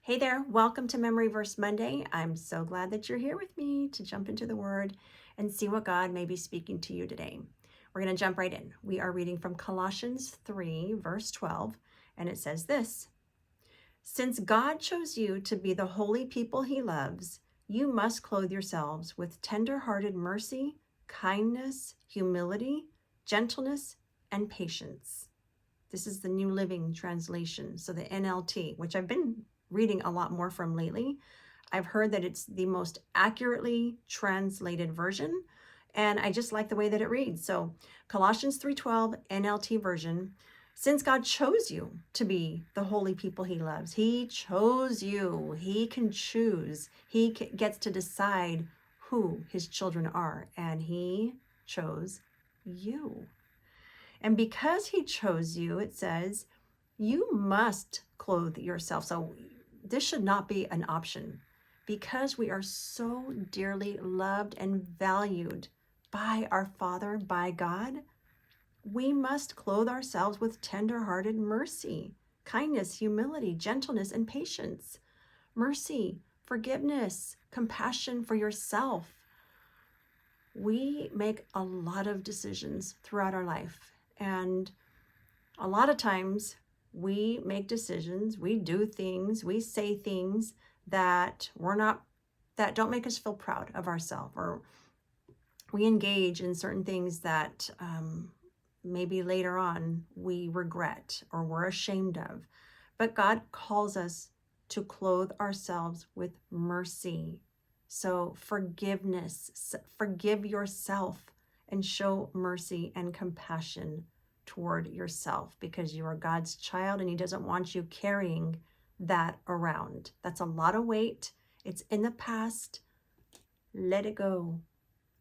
Hey there, welcome to Memory Verse Monday. I'm so glad that you're here with me to jump into the Word and see what God may be speaking to you today. We're going to jump right in. We are reading from Colossians 3, verse 12, and it says this: Since God chose you to be the holy people he loves, you must clothe yourselves with tender-hearted mercy, kindness, humility, gentleness, and patience. This is the New Living Translation, so the NLT, which I've been reading a lot more from lately. I've heard that it's the most accurately translated version, and I just like the way that it reads. So Colossians 3:12 NLT version: Since God chose you to be the holy people he loves, he chose you. He can choose. He gets to decide who his children are, and he chose you. And because he chose you, it says, you must clothe yourself. So this should not be an option. Because we are so dearly loved and valued by our Father, by God, we must clothe ourselves with tender-hearted mercy, kindness, humility, gentleness, and patience. Mercy, forgiveness, compassion for yourself. We make a lot of decisions throughout our life, and a lot of times we make decisions, we do things, we say things that that don't make us feel proud of ourselves, or we engage in certain things that maybe later on we regret or we're ashamed of. But God calls us to clothe ourselves with mercy. So forgiveness, forgive yourself and show mercy and compassion toward yourself, because you are God's child and he doesn't want you carrying that around. That's a lot of weight. It's in the past. Let it go.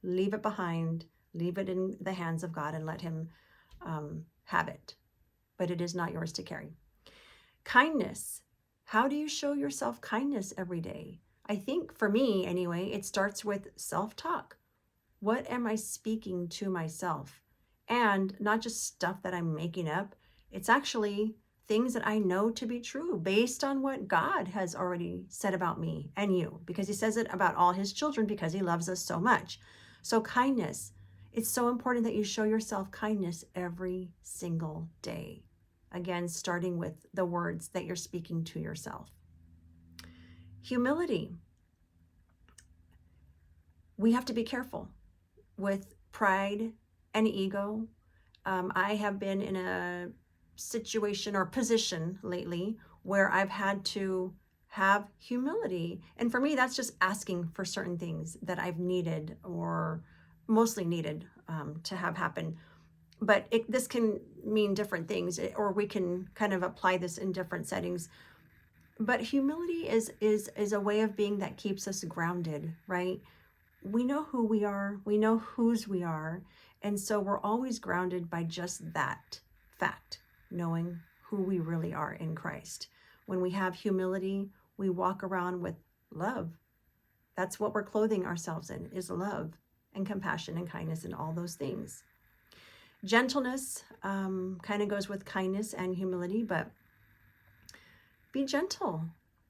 Leave it behind. Leave it in the hands of God and let him have it. But it is not yours to carry. Kindness. How do you show yourself kindness every day? I think for me anyway, it starts with self-talk. What am I speaking to myself? And not just stuff that I'm making up. It's actually things that I know to be true based on what God has already said about me and you, because he says it about all his children because he loves us so much. So kindness, it's so important that you show yourself kindness every single day. Again, starting with the words that you're speaking to yourself. Humility. We have to be careful with pride and ego. I have been in a situation or position lately where I've had to have humility. And for me, that's just asking for certain things that I've needed, or mostly needed, to have happen. But this can mean different things, or we can kind of apply this in different settings. But humility is a way of being that keeps us grounded, right? We know who we are, we know whose we are, and so we're always grounded by just that fact, knowing who we really are in Christ. When we have humility, we walk around with love. That's what we're clothing ourselves in, is love and compassion and kindness and all those things. Gentleness kind of goes with kindness and humility, but be gentle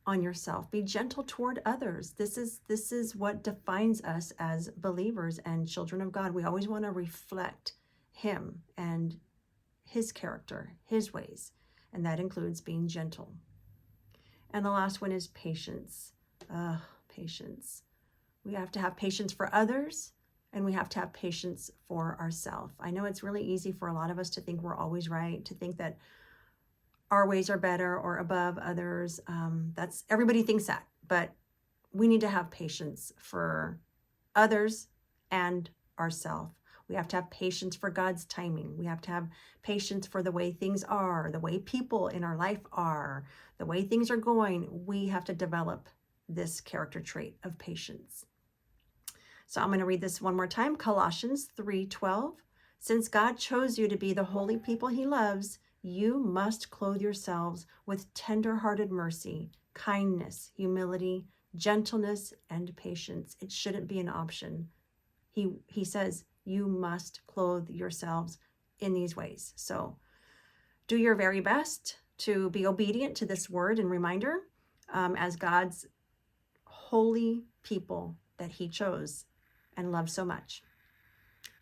on yourself. Be gentle toward others. This is what defines us as believers and children of God. We always want to reflect him and his character, his ways, and that includes being gentle. And the last one is patience. Patience. We have to have patience for others, and we have to have patience for ourselves. I know it's really easy for a lot of us to think we're always right, to think that our ways are better or above others. That's everybody thinks that, but we need to have patience for others and ourselves. We have to have patience for God's timing. We have to have patience for the way things are, the way people in our life are, the way things are going. We have to develop this character trait of patience. So I'm going to read this one more time. Colossians 3:12. Since God chose you to be the holy people he loves, you must clothe yourselves with tender-hearted mercy, kindness, humility, gentleness, and patience. It shouldn't be an option. He says you must clothe yourselves in these ways. So do your very best to be obedient to this word and reminder. as God's holy people that he chose and loved so much.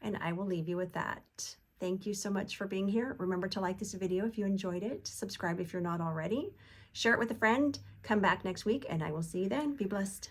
And I will leave you with that. Thank you so much for being here. Remember to like this video if you enjoyed it. Subscribe if you're not already. Share it with a friend. Come back next week and I will see you then. Be blessed.